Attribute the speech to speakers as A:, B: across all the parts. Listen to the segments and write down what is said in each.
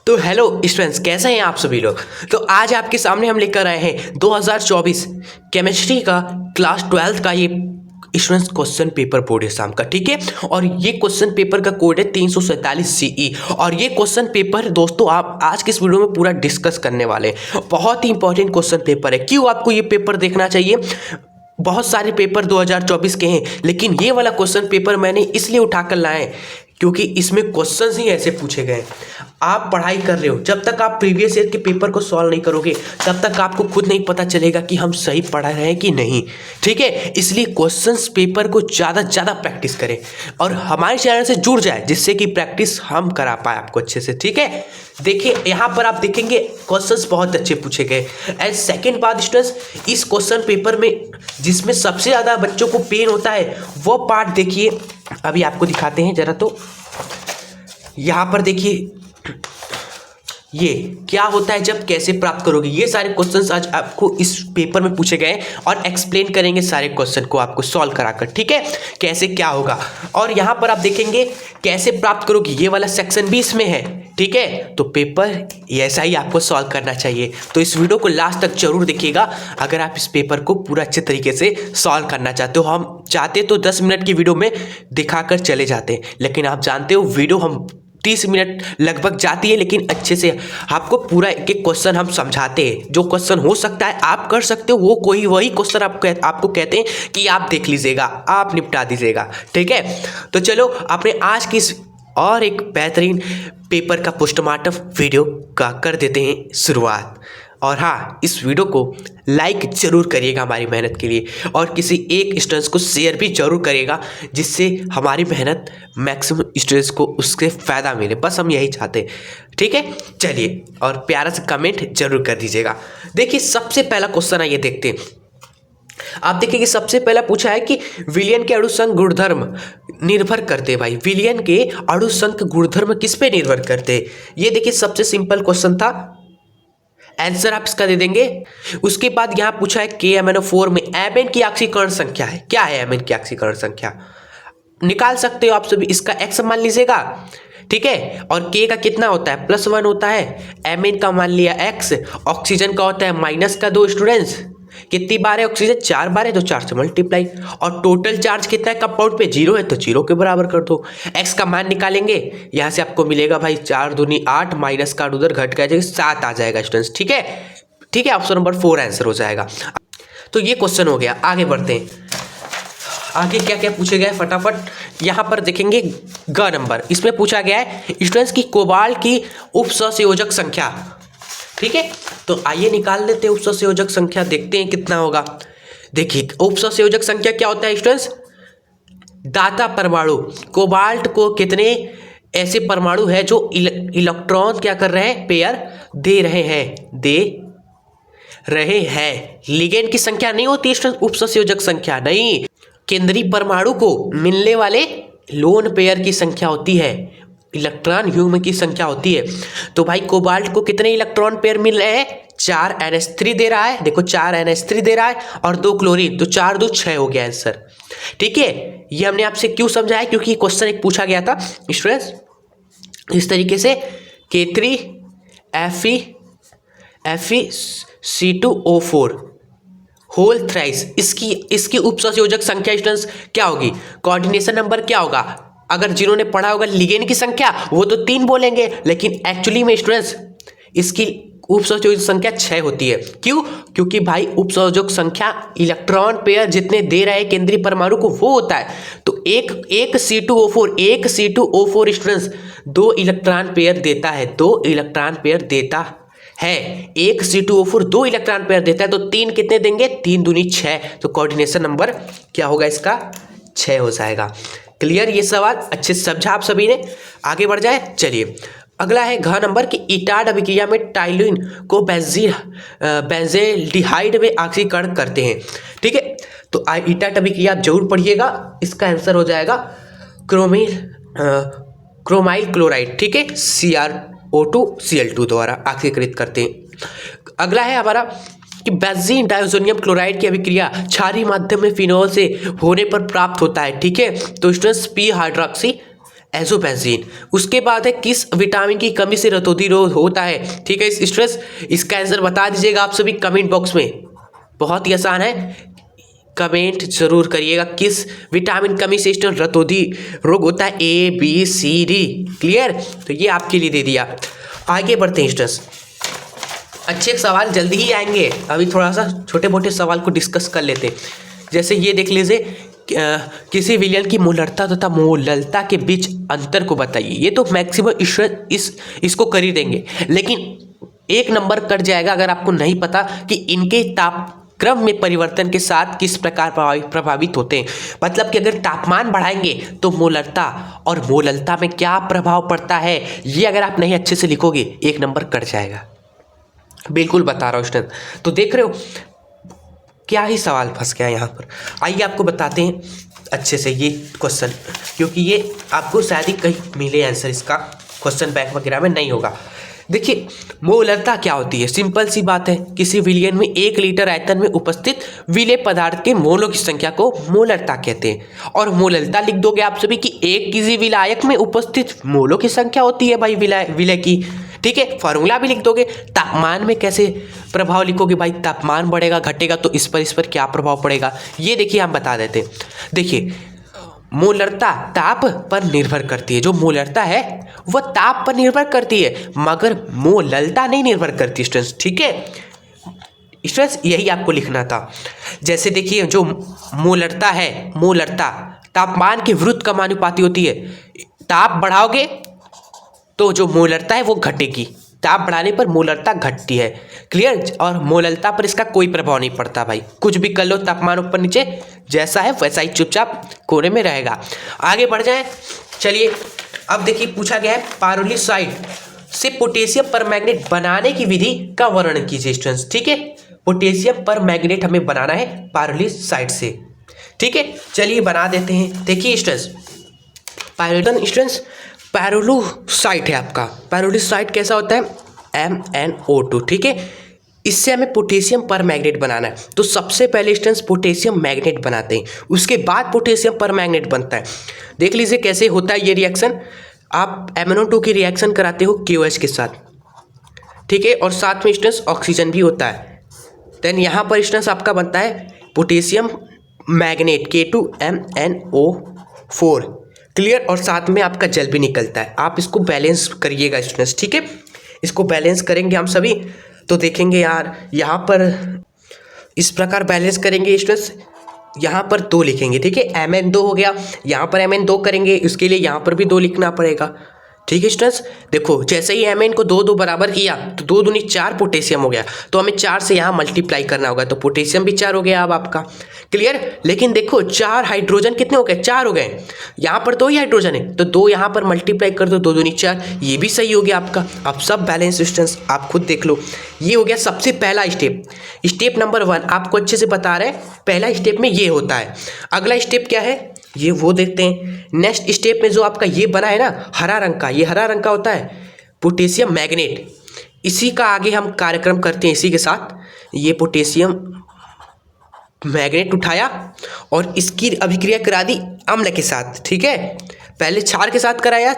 A: तो hello students, कैसे हैं आप सभी लोग। तो आज आपके सामने हम लेकर आए हैं 2024 केमिस्ट्री का क्लास 12 का ये students question paper board exam का। ठीक है, और ये क्वेश्चन पेपर का कोड है 347 CE। और ये क्वेश्चन पेपर दोस्तों आप आज के इस वीडियो में पूरा डिस्कस करने वाले हैं। बहुत ही इंपॉर्टेंट क्वेश्चन पेपर है। क्यों आपको ये पेपर देखना चाहिए? बहुत सारे पेपर 2024 के हैं, लेकिन ये वाला क्वेश्चन पेपर मैंने इसलिए उठाकर लाए हैं क्योंकि इसमें क्वेश्चंस ही ऐसे पूछे गए। आप पढ़ाई कर रहे हो, जब तक आप प्रीवियस ईयर के पेपर को सॉल्व नहीं करोगे तब तक आपको खुद नहीं पता चलेगा कि हम सही पढ़ा रहे हैं कि नहीं। ठीक है, इसलिए क्वेश्चंस पेपर को ज़्यादा से ज़्यादा प्रैक्टिस करें और हमारे चैनल से जुड़ जाए, जिससे कि प्रैक्टिस हम करा पाए आपको अच्छे से। ठीक है, देखिए यहाँ पर आप देखेंगे क्वेश्चंस बहुत अच्छे पूछे गए। एंड सेकेंड बात स्टूडेंट्स, इस क्वेश्चन पेपर में जिसमें सबसे ज़्यादा बच्चों को पेन होता है वो पार्ट देखिए, अभी आपको दिखाते हैं जरा। तो यहाँ पर देखिए ये क्या होता है, जब कैसे प्राप्त करोगे, ये सारे क्वेश्चंस आज आपको इस पेपर में पूछे गए और एक्सप्लेन करेंगे सारे क्वेश्चन को आपको सॉल्व कराकर। ठीक है, कैसे क्या होगा। और यहाँ पर आप देखेंगे कैसे प्राप्त करोगे, ये वाला सेक्शन भी इसमें है। ठीक है, तो पेपर ऐसा ही आपको सॉल्व करना चाहिए। तो इस वीडियो को लास्ट तक जरूर देखिएगा अगर आप इस पेपर को पूरा अच्छे तरीके से सॉल्व करना चाहते हो। हम चाहते तो 10 मिनट की वीडियो में दिखाकर चले जाते, लेकिन आप जानते हो वीडियो हम 30 मिनट लगभग जाती है, लेकिन अच्छे से आपको पूरा एक एक क्वेश्चन हम समझाते हैं। जो क्वेश्चन हो सकता है आप कर सकते हो, वो कोई वही क्वेश्चन आपको कहते हैं कि आप देख लीजिएगा, आप निपटा दीजिएगा। ठीक है, तो चलो अपने आज की इस और एक बेहतरीन पेपर का पोस्टमार्टम वीडियो का कर देते हैं शुरुआत। और हाँ, इस वीडियो को लाइक जरूर करिएगा हमारी मेहनत के लिए, और किसी एक स्टूडेंट्स को शेयर भी जरूर करिएगा, जिससे हमारी मेहनत मैक्सिमम स्टूडेंट्स को उससे फ़ायदा मिले। बस हम यही चाहते हैं। ठीक है, चलिए, और प्यारा सा कमेंट जरूर कर दीजिएगा। देखिए सबसे पहला क्वेश्चन है, ये देखते हैं। आप देखिए कि सबसे पहला पूछा है कि विलयन के अणुसंघ गुणधर्म निर्भर करते हैं। भाई, विलयन के अणुसंघ गुणधर्म किस पे निर्भर करते हैं? ये देखिए सबसे सिंपल क्वेश्चन था, आंसर आप इसका दे देंगे। उसके बाद यहाँ पूछा है KMnO4 में एमिन की ऑक्सीकरण संख्या है। क्या है एमिन की ऑक्सीकरण संख्या? निकाल सकते हो आप सभी, इसका x मान लीजिएगा। ठीक है, और K का कितना होता है? +1 होता है। एमिन का मान लिया x, ऑक्सीजन का होता है -2 स्टूडेंट्स। कितनी बार है ऑक्सीजन? 4 बार है, तो 4 से मल्टीप्लाई। और टोटल चार्ज कितना है कंपाउंड पे? 0 है, तो 0 के बराबर कर दो। x का मान निकालेंगे, यहाँ से आपको मिलेगा भाई 4 दूनी 8, माइनस का उधर घट का 7 आ जाएगा स्टूडेंट्स। ठीक है, ठीक है, ऑप्शन नंबर 4 आंसर हो जाएगा। तो ये क्वेश्चन हो गया। आगे बढ़ते हैं, आगे क्या क्या पूछे गए फटाफट यहाँ पर देखेंगे। ग नंबर, इसमें पूछा गया है स्टूडेंट्स की कोबाल्ट की उपसंयोजक संख्या। ठीक है, तो आइए निकाल लेते हैं उपसंयोजक संख्या, देखते हैं कितना होगा। देखिए उपसंयोजक संख्या क्या होता है स्टूडेंट्स? दाता परमाणु। कोबाल्ट को कितने ऐसे परमाणु है जो इलेक्ट्रॉन क्या कर रहे हैं? पेयर दे रहे हैं। लिगेंड की संख्या नहीं होती स्टूडेंट्स उपसंयोजक संख्या, नहीं। केंद्रीय परमाणु को मिलने वाले लोन पेयर की संख्या होती है, इलेक्ट्रॉन ह्यूम की संख्या होती है। तो भाई कोबाल्ट को कितने इलेक्ट्रॉन पेयर मिल रहे हैं? 4 NH3 दे रहा है। देखो 4 NH3 दे रहा है और 2 क्लोरीन, तो 4 2 6 हो गया आंसर। ठीक है, ये हमने आपसे क्यों समझाया? क्योंकि क्वेश्चन एक पूछा गया था स्टूडेंट्स इस तरीके से, K3 FeC2O4 होल थ्राइस, इसकी उपसंयोजक संख्या स्टूडेंट्स क्या होगी? कोऑर्डिनेशन नंबर क्या होगा? अगर जिन्होंने पढ़ा होगा लिगेंड की संख्या वो तो 3 बोलेंगे, लेकिन एक्चुअली में स्टूडेंट्स इसकी उपसंयोजक संख्या 6 होती है। क्यों? क्योंकि भाई उपसंयोजक संख्या इलेक्ट्रॉन पेयर जितने दे रहे हैं केंद्रीय परमाणु को वो होता है। तो एक C2O4 स्टूडेंट्स 2 इलेक्ट्रॉन पेयर देता है, 2 इलेक्ट्रॉन पेयर देता है। एक C2O4 2 इलेक्ट्रॉन पेयर देता है, तो 3 कितने देंगे? 3 दूनी 6, तो कोऑर्डिनेशन नंबर क्या होगा इसका? 6 हो जाएगा। क्लियर? ये सवाल अच्छे से समझा आप सभी ने। आगे बढ़ जाए, चलिए अगला है घ नंबर की इटाड अभिक्रिया में टाइलिन को बेंजेल्डिहाइड में ऑक्सीकरण करते हैं। ठीक है, तो इटाड अभिक्रिया आप जरूर पढ़िएगा, इसका आंसर हो जाएगा क्रोमाइल क्लोराइड। ठीक है, CrO2Cl2 द्वारा ऑक्सीकृत करते हैं। अगला है हमारा कि बेंजीन डाइज़ोनियम क्लोराइड की अभिक्रिया क्षारीय माध्यम में फिनोल से होने पर प्राप्त होता है। ठीक है, तो स्टूडेंट्स P हाइड्रोक्सी एजोबेंजीन। उसके बाद है किस विटामिन की कमी से रतौंधी रोग होता है। ठीक है स्टूडेंट्स, इसका आंसर बता दीजिएगा आप सभी कमेंट बॉक्स में, बहुत ही आसान है, कमेंट जरूर करिएगा। किस विटामिन कमी से स्टूडेंट रतौंधी रोग होता है, ABCD। क्लियर, तो ये आपके लिए दे दिया। आगे बढ़ते हैं स्टूडेंट्स, अच्छे सवाल जल्दी ही आएंगे, अभी थोड़ा सा छोटे मोटे सवाल को डिस्कस कर लेते हैं। जैसे ये देख लीजिए, किसी विलयन की मूलरता तथा मोललता के बीच अंतर को बताइए। ये तो मैक्सिमम इसको कर ही देंगे, लेकिन एक नंबर कट जाएगा अगर आपको नहीं पता कि इनके तापक्रम में परिवर्तन के साथ किस प्रकार प्रभावित होते हैं। मतलब कि अगर तापमान बढ़ाएंगे तो मोलरता और मोललता में क्या प्रभाव पड़ता है, ये अगर आप नहीं अच्छे से लिखोगे एक नंबर कट जाएगा, बिल्कुल बता रहा हूँ स्टूडेंट। तो देख रहे हो क्या ही सवाल फंस गया यहाँ पर। आइए आपको बताते हैं अच्छे से ये क्वेश्चन, क्योंकि ये आपको शायद ही कहीं मिले आंसर, इसका क्वेश्चन बैंक वगैरह में नहीं होगा। देखिए मोलरता क्या होती है, सिंपल सी बात है, किसी विलयन में 1 लीटर आयतन में उपस्थित विलेय पदार्थ के मोलों की संख्या को मोलरता कहते हैं। और मोललता लिख दोगे आप सभी कि एक किसी विलायक में उपस्थित मोलों की संख्या होती है भाई विलय की। ठीक है, फार्मूला भी लिख दोगे। तापमान में कैसे प्रभाव लिखोगे भाई, तापमान बढ़ेगा घटेगा तो इस पर क्या प्रभाव पड़ेगा, ये देखिए हम बता देते हैं। देखिए मोलरता ताप पर निर्भर करती है, जो मोलरता है वह ताप पर निर्भर करती है, मगर मोललता नहीं निर्भर करती स्टूडेंट्स। ठीक है स्टूडेंट्स, यही आपको लिखना था। जैसे देखिए जो मोलरता है, मोलरता तापमान के विरुद्ध समानुपाती होती है। ताप बढ़ाओगे तो जो मोलरता है वो घटेगी, ताप बढ़ाने पर मोलरता घटती है। क्लियर, और मोललता पर इसका कोई प्रभाव नहीं पड़ता भाई, कुछ भी कर लो, तापमान ऊपर नीचे जैसा है वैसा ही चुपचाप कोने में रहेगा। आगे बढ़ जाएं, चलिए अब देखिए पूछा गया है पायरोलिसाइड से पोटेशियम परमैंगनेट बनाने की विधि का वर्णन कीजिए स्टूडेंट्स। ठीक है, पोटेशियम परमैंगनेट हमें बनाना है पायरोलिसाइड से। ठीक है, चलिए बना देते हैं। देखिए स्टूडेंट्स, पायरोलिसाइड है आपका। पायरोलिसाइड कैसा होता है, MnO2। ठीक है, इससे हमें पोटेशियम परमैंगनेट बनाना है, तो सबसे पहले स्टूडेंट्स पोटेशियम मैग्नेट बनाते हैं, उसके बाद पोटेशियम परमैंगनेट बनता है। देख लीजिए कैसे होता है ये रिएक्शन। आप MnO2 की रिएक्शन कराते हो KOH के साथ, ठीक है, और साथ में स्टूडेंट्स ऑक्सीजन भी होता है। देन यहाँ पर स्टूडेंट्स आपका बनता है पोटेशियम मैग्नेट K2MnO4। क्लियर, और साथ में आपका जल भी निकलता है। आप इसको बैलेंस करिएगा स्टूडेंट्स। ठीक है, इसको बैलेंस करेंगे हम सभी, तो देखेंगे यार यहाँ पर इस प्रकार बैलेंस करेंगे स्टूडेंट्स। यहाँ पर 2 लिखेंगे, ठीक है, Mn2 हो गया, यहाँ पर Mn2 करेंगे, इसके लिए यहाँ पर भी 2 लिखना पड़ेगा। ठीक है स्टूडेंट्स, देखो जैसे ही Mn को 2 2 बराबर किया तो 2 दूनी 4 पोटेशियम हो गया, तो हमें 4 से यहाँ मल्टीप्लाई करना होगा, तो पोटेशियम भी 4 हो गया अब आपका। क्लियर, लेकिन देखो 4 हाइड्रोजन कितने हो गए, 4 हो गए, यहाँ पर 2 ही हाइड्रोजन है, तो 2 यहाँ पर मल्टीप्लाई कर दो, 2 दूनी 4, ये भी सही हो गया आपका। अब सब बैलेंस स्टूडेंट्स आप खुद देख लो। ये हो गया सबसे पहला स्टेप। स्टेप नंबर 1 आपको अच्छे से बता रहे हैं, पहला स्टेप में ये होता है। अगला स्टेप क्या है ये वो देखते हैं। नेक्स्ट स्टेप में जो आपका ये बना है ना हरा रंग का, ये हरा रंग का होता है पोटेशियम मैग्नेट, इसी का आगे हम कार्यक्रम करते हैं इसी के साथ। ये पोटेशियम मैग्नेट उठाया और इसकी अभिक्रिया करा दी अम्ल के साथ। ठीक है, पहले क्षार के साथ कराया,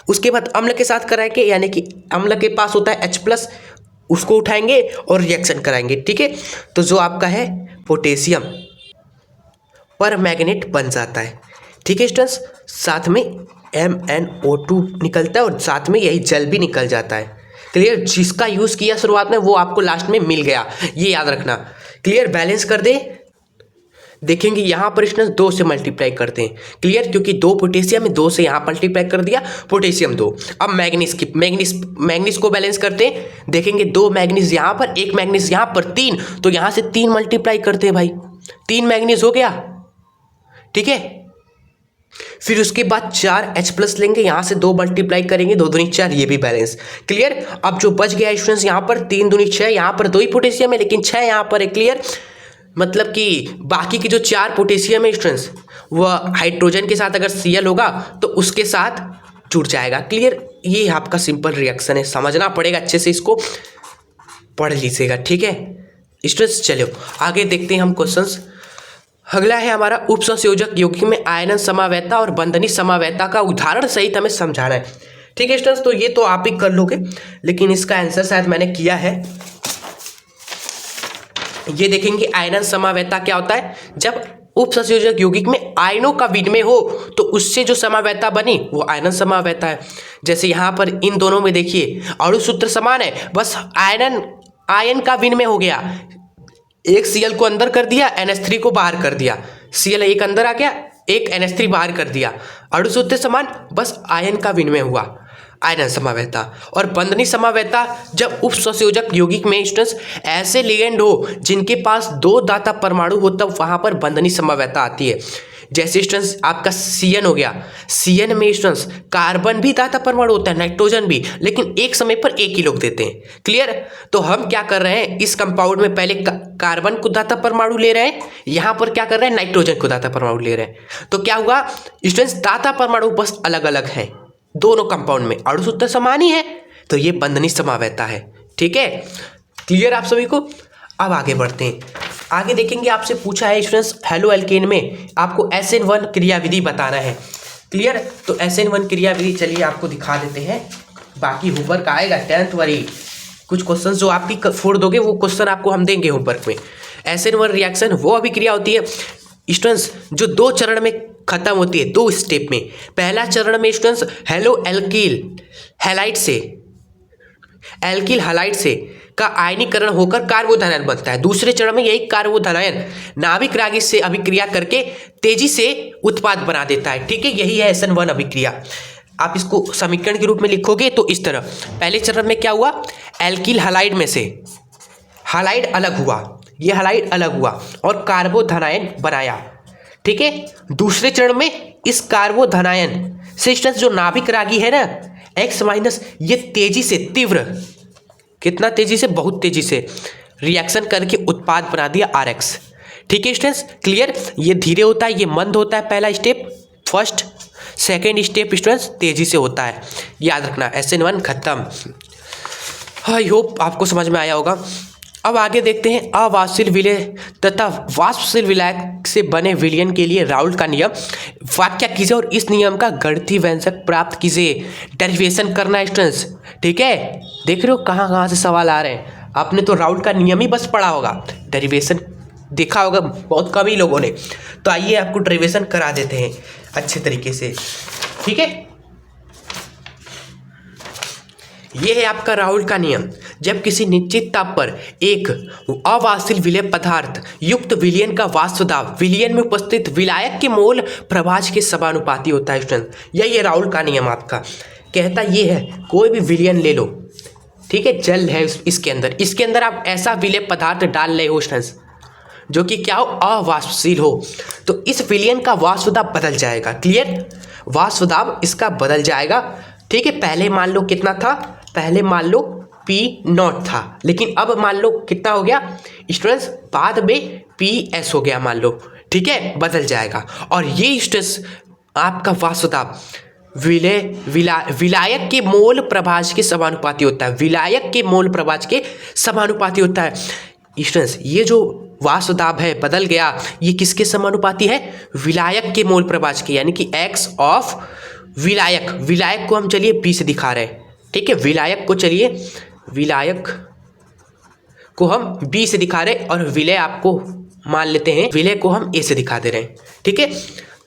A: उसके बाद अम्ल के साथ कराए के, यानी कि अम्ल के पास होता है H+, उसको उठाएंगे और रिएक्शन कराएंगे। ठीक है, तो जो आपका है पोटेशियम परमैंगनेट बन जाता है। ठीक है स्टूडेंट्स, साथ में MnO2 निकलता है और साथ में यही जल भी निकल जाता है। क्लियर, जिसका यूज़ किया शुरुआत में वो आपको लास्ट में मिल गया, ये याद रखना। क्लियर, बैलेंस कर दे, देखेंगे यहाँ पर स्टूडेंट्स 2 से मल्टीप्लाई करते हैं। क्लियर, क्योंकि 2 पोटेशियम में 2 से यहाँ मल्टीप्लाई कर दिया, पोटेशियम 2। अब मैग्नीज को बैलेंस करते हैं, देखेंगे 2 मैग्नीज यहाँ पर, 1 मैग्नीज यहाँ पर, 3, तो यहाँ से 3 मल्टीप्लाई करते हैं भाई, 3 मैग्नीज हो गया। ठीक है, फिर उसके बाद 4 H+ लेंगे, यहाँ से 2 मल्टीप्लाई करेंगे, 2 दूनी 4, ये भी बैलेंस। क्लियर, अब जो बच गया स्टूडेंट्स यहाँ पर 3 दूनी 6, यहाँ पर 2 ही पोटेशियम है लेकिन 6 यहाँ पर है। क्लियर, मतलब कि बाकी की जो 4 पोटेशियम है स्टूडेंट्स वह हाइड्रोजन के साथ अगर Cl होगा तो उसके साथ जुड़ जाएगा। क्लियर, ये आपका सिंपल रिएक्शन है, समझना पड़ेगा अच्छे से, इसको पढ़ लीजिएगा। ठीक है स्टूडेंट्स, चलो आगे देखते हैं हम क्वेश्चंस। अगला है हमारा उपसंयोजक यौगिक में आयनन समावैता और बंधनी समावैता का उदाहरण सहित हमें समझाना है। ठीक है स्टूडेंट्स, तो ये तो आप ही कर लोगे, लेकिन इसका आंसर शायद मैंने किया है। ये देखेंगे आयनन समावैता क्या होता है, जब उपसंयोजक यौगिक में आयनों का विनिमय हो तो उससे जो समावैता बनी वो आयनन समावैता है। जैसे यहाँ पर इन दोनों में देखिए अणु सूत्र समान है, बस आयन का विनिमय हो गया, एक Cl को अंदर कर दिया, NH3 को बाहर कर दिया, Cl एक अंदर आ गया, एक NH3 बाहर कर दिया, अणु सूत्र समान, बस आयन का विनिमय हुआ, आयनन समावैता। और बंधनी समावैता जब उपसंयोजक यौगिक में स्टूडेंट्स ऐसे लिगेंड हो जिनके पास 2 दाता परमाणु हो तब वहां पर बंधनी समावैता आती है। जैसे स्टूडेंट्स आपका CN हो गया, CN में स्टूडेंट्स कार्बन भी दाता परमाणु होता है, नाइट्रोजन भी, लेकिन एक समय पर एक ही लोग देते हैं। क्लियर? तो हम क्या कर रहे हैं, इस कंपाउंड में पहले कार्बन को दाता परमाणु ले रहे हैं, यहाँ पर क्या कर रहे हैं, नाइट्रोजन को दाता परमाणु ले रहे हैं। तो क्या हुआ स्टूडेंट्स, दाता परमाणु बस अलग अलग हैं दोनों कंपाउंड में, अणु सूत्र समान ही है, तो ये बंधनी समावैता है। ठीक है, क्लियर आप सभी को? अब आगे बढ़ते हैं। आगे देखेंगे, आपसे पूछा है स्टूडेंट्स हेलो एल्केन में आपको SN1 क्रियाविधि बताना है। क्लियर? तो SN1 क्रियाविधि चलिए आपको दिखा देते हैं, बाकी होमवर्क आएगा 10th वाली, कुछ क्वेश्चन जो आपकी फोड़ दोगे वो क्वेश्चन आपको हम देंगे होमवर्क में। SN1 रिएक्शन वो अभिक्रिया होती है स्टूडेंट्स जो 2 चरण में खत्म होती है, 2 स्टेप में। पहला चरण में स्टूडेंट्स हेलो एल्किल हैलाइड से का आयनीकरण होकर कार्बोधनायन बनता है। दूसरे चरण में यही कार्बोधनायन नाभिक रागी से अभिक्रिया करके तेजी से उत्पाद बना देता है। ठीक है, यही है SN1 अभिक्रिया। आप इसको समीकरण के रूप में लिखोगे तो इस तरह, पहले चरण में क्या हुआ, एल्किल हैलाइड में से हैलाइड अलग हुआ, ये हैलाइड अलग हुआ और कार्बोधनायन बनाया। ठीक है, दूसरे चरण में इस कार्बोधनायन से जो नाभिक रागी है ना X-, ये तेजी से, तीव्र, कितना तेजी से, बहुत तेजी से रिएक्शन करके उत्पाद बना दिया RX। ठीक है स्टूडेंट्स, क्लियर? ये धीरे होता है, ये मंद होता है, पहला step first, second step students तेजी से होता है, याद रखना। SN1 खत्म। आई होप आपको समझ में आया होगा। अब आगे देखते हैं अवाष्पशील विलय तथा वाष्पशील विलायक से बने विलयन के लिए राउल्ट का नियम व्याख्या कीजिए और इस नियम का गणितीय व्यंजक प्राप्त कीजिए। डेरिवेशन करना है स्टूडेंट्स। ठीक है, देख रहे हो कहाँ कहाँ से सवाल आ रहे हैं। आपने तो राउल्ट का नियम ही बस पढ़ा होगा, डेरिवेशन देखा होगा बहुत कम ही लोगों ने। तो आइए आपको डेरिवेशन करा देते हैं अच्छे तरीके से। ठीक है, यह है आपका राउल्ट का नियम। जब किसी निश्चित ताप पर एक अवाष्पशील विलय पदार्थ युक्त विलयन का वाष्प दाब विलयन में उपस्थित विलायक के मोल प्रभाज के समानुपाती होता है स्टूडेंट। यही है राउल्ट का नियम आपका। कहता ये है, कोई भी विलयन ले लो, ठीक है, जल है इसके अंदर आप ऐसा विलय पदार्थ डाल रहे हो स्टूडेंट्स जो कि क्या हो, अवाष्पशील हो, तो इस विलयन का वाष्प दाब बदल जाएगा। क्लियर? वाष्प दाब इसका बदल जाएगा। ठीक है, पहले मान लो कितना था, पहले मान लो P0 था, लेकिन अब मान लो कितना हो गया स्टूडेंट्स, बाद में PS हो गया मान लो। ठीक है, बदल जाएगा। और ये स्टूडेंट्स आपका वाष्प दाब विलायक के मोल प्रभाज के समानुपाती होता है, विलायक के मोल प्रभाज के समानुपाती होता है स्टूडेंट्स। ये जो वाष्प दाब है बदल गया, ये किसके समानुपाती है, विलायक के मोल प्रभाज के, यानी कि X ऑफ विलायक को हम चलिए B से दिखा रहे हैं। ठीक है, विलायक को हम B से दिखा रहे हैं और विलय आपको मान लेते हैं, विलय को हम A से दिखा दे रहे हैं। ठीक है,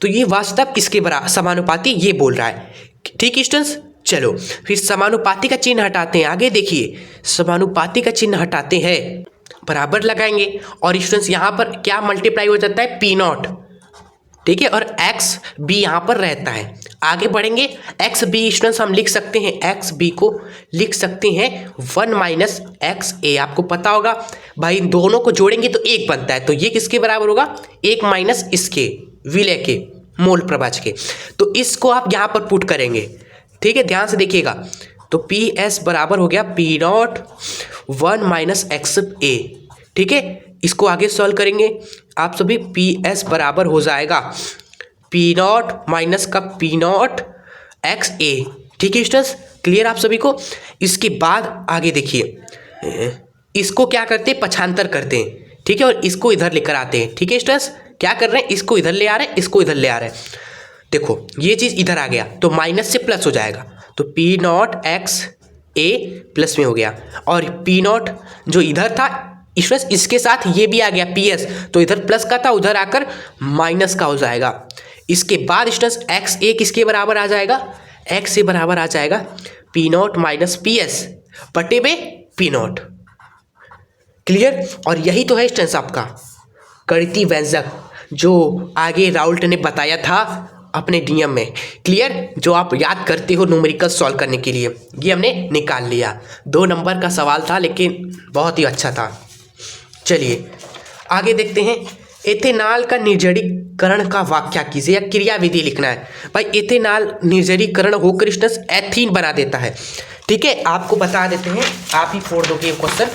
A: तो ये वाष्प दाब किसके समानुपाती ये बोल रहा है। ठीक है स्टूडेंट्स, चलो फिर समानुपाती का चिन्ह हटाते हैं। आगे देखिए, समानुपाती का चिन्ह हटाते हैं, बराबर लगाएंगे और स्टूडेंट्स यहाँ पर क्या मल्टीप्लाई हो जाता है, P0। ठीक है, और XB यहाँ पर रहता है। आगे बढ़ेंगे, XB स्टूडेंट्स हम लिख सकते हैं, XB को लिख सकते हैं 1 - XA। आपको पता होगा भाई, इन दोनों को जोड़ेंगे तो 1 बनता है, तो ये किसके बराबर होगा, 1 - इसके विलय के मोल प्रभाज के। तो इसको आप यहाँ पर पुट करेंगे। ठीक है, ध्यान से देखिएगा, तो PS बराबर हो गया P0 1 - XA। ठीक है, इसको आगे सॉल्व करेंगे आप सभी, PS बराबर हो जाएगा P0 माइनस का P0 XA। ठीक है स्टूडेंट्स, क्लियर आप सभी को? इसके बाद आगे देखिए, इसको क्या करते हैं, पक्षांतर करते हैं। ठीक है, और इसको इधर लेकर आते हैं। ठीक है स्टूडेंट्स, क्या कर रहे हैं, इसको इधर ले आ रहे हैं, इसको इधर ले आ रहे हैं। देखो ये चीज़ इधर आ गया तो माइनस से प्लस हो जाएगा, तो P not x A plus में हो गया, और पी नॉट जो इधर था स्टूडेंट्स इसके साथ ये भी आ गया पी एस, तो इधर प्लस का था उधर आकर माइनस का हो जाएगा। इसके बाद स्टूडेंट्स एक्स ए किसके बराबर आ जाएगा, एक्स से बराबर आ जाएगा P not minus P S बटे में पी नॉट। क्लियर। और यही तो है स्टूडेंट्स आपका गणितीय व्यंजक जो आगे राउल्ट ने बताया था अपने नियम में। क्लियर, जो आप याद करते हो न्यूमेरिकल सॉल्व करने के लिए, ये हमने निकाल लिया। 2 नंबर का सवाल था लेकिन बहुत ही अच्छा था। चलिए आगे देखते हैं। एथेनॉल का निर्जलीकरण का वाक्य कीजिए या क्रिया विधि लिखना है। भाई एथेनॉल निर्जलीकरण होकर एथीन बना देता है। ठीक है, आपको बता देते हैं, आप ही फोड़ दोगे क्वेश्चन।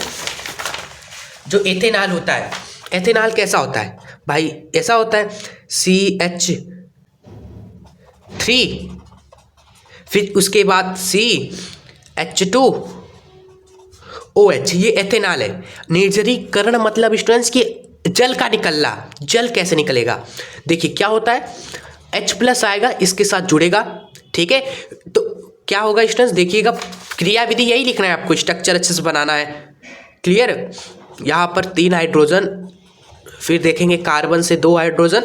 A: जो एथेनॉल होता है, एथेनॉल कैसा होता है भाई, ऐसा होता है CH3 फिर उसके बाद CH2OH, ये एथेनॉल है। निर्जलीकरण मतलब स्टूडेंट्स की जल का निकलना। जल कैसे निकलेगा, देखिए क्या होता है, H+ आएगा इसके साथ जुड़ेगा। ठीक है, तो क्या होगा स्टूडेंट्स, देखिएगा क्रिया विधि यही लिखना है आपको, स्ट्रक्चर अच्छे से बनाना है। क्लियर, यहाँ पर 3 हाइड्रोजन, फिर देखेंगे कार्बन से 2 हाइड्रोजन,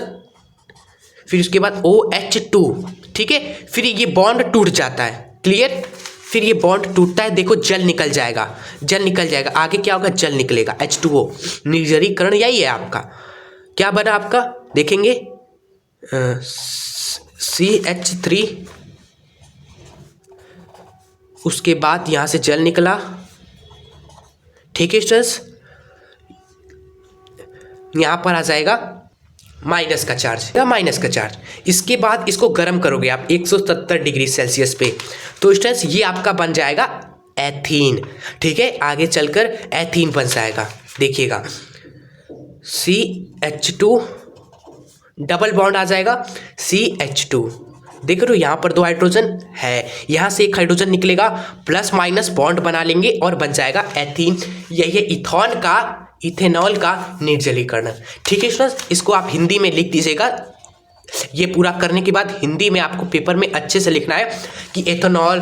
A: फिर उसके बाद OH2। ठीक है, फिर ये बॉन्ड टूट जाता है। क्लियर, फिर ये बॉन्ड टूटता है, देखो जल निकल जाएगा, जल निकल जाएगा। आगे क्या होगा, जल निकलेगा H2O। निर्जलीकरण यही है आपका। क्या बना आपका, देखेंगे CH3, उसके बाद यहाँ से जल निकला। ठीक है स्टूडेंट्स, यहाँ पर आ जाएगा माइनस का चार्ज, माइनस का चार्ज। इसके बाद इसको गर्म करोगे आप 170 डिग्री सेल्सियस पे, तो स्टूडेंट्स ये आपका बन जाएगा एथीन। ठीक है, आगे चलकर एथीन बन जाएगा। देखिएगा CH2 डबल बॉन्ड आ जाएगा CH2। देख रहे हो यहाँ पर 2 हाइड्रोजन है, यहाँ से 1 हाइड्रोजन निकलेगा, प्लस माइनस बॉन्ड बना लेंगे और बन जाएगा एथीन। यही है इथेनॉल का निर्जलीकरण। ठीक है स्टूडेंट्स, इसको आप हिंदी में लिख दीजिएगा। ये पूरा करने के बाद हिंदी में आपको पेपर में अच्छे से लिखना है कि एथेनॉल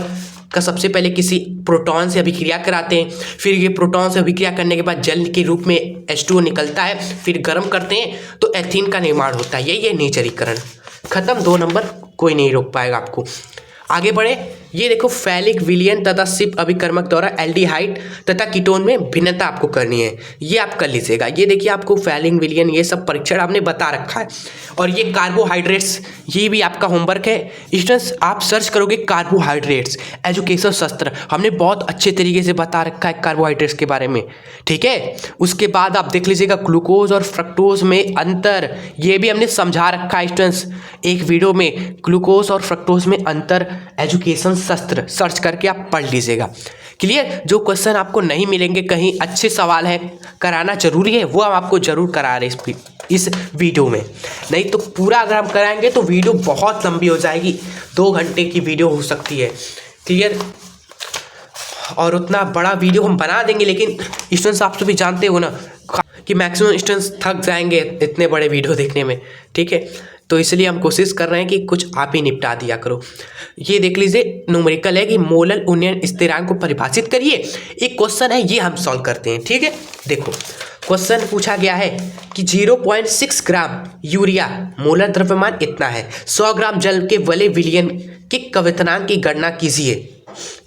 A: का सबसे पहले किसी प्रोटॉन से अभिक्रिया कराते हैं, फिर ये प्रोटॉन से अभिक्रिया करने के बाद जल के रूप में H2O निकलता है, फिर गर्म करते हैं तो एथीन का निर्माण होता है। यही है निर्जलीकरण। खत्म, 2 नंबर कोई नहीं रोक पाएगा आपको। आगे बढ़े, ये देखो फैलिक विलयन तथा सिप अभिकर्मक द्वारा एल्डिहाइड तथा कीटोन में भिन्नता आपको करनी है, ये आप कर लीजिएगा। ये देखिए आपको फैलिक विलयन ये सब परीक्षण आपने बता रखा है। और ये कार्बोहाइड्रेट्स, ये भी आपका होमवर्क है स्टूडेंट्स। आप सर्च करोगे कार्बोहाइड्रेट्स एजुकेशन शास्त्र, हमने बहुत अच्छे तरीके से बता रखा है कार्बोहाइड्रेट्स के बारे में। ठीक है, उसके बाद आप देख लीजिएगा ग्लूकोज और फ्रक्टोज में अंतर, ये भी हमने समझा रखा है स्टूडेंट्स एक वीडियो में। ग्लूकोज और फ्रक्टोज में अंतर एजुकेशन शास्त्र सर्च करके आप पढ़ लीजिएगा। क्लियर, जो क्वेश्चन आपको नहीं मिलेंगे कहीं, अच्छे सवाल है, कराना जरूरी है, वो हम आपको जरूर करा रहे हैं इस वीडियो में। नहीं तो पूरा अगर हम कराएंगे तो वीडियो बहुत लंबी हो जाएगी, 2 घंटे की वीडियो हो सकती है। क्लियर, और उतना बड़ा वीडियो हम बना देंगे, लेकिन स्टूडेंट्स आप तो भी जानते हो ना कि मैक्सिमम स्टूडेंट्स थक जाएंगे इतने बड़े वीडियो देखने में। ठीक है, तो इसलिए हम कोशिश कर रहे हैं कि कुछ आप ही निपटा दिया करो। ये देख लीजिए न्यूमेरिकल है कि मोलल उन्नयन स्थिरांक को परिभाषित करिए। एक क्वेश्चन है, ये हम सॉल्व करते हैं। ठीक है, देखो क्वेश्चन पूछा गया है कि 0.6 ग्राम यूरिया मोलर द्रव्यमान इतना है, 100 ग्राम जल के वलय विलयन के कवितनांक की गणना कीजिए।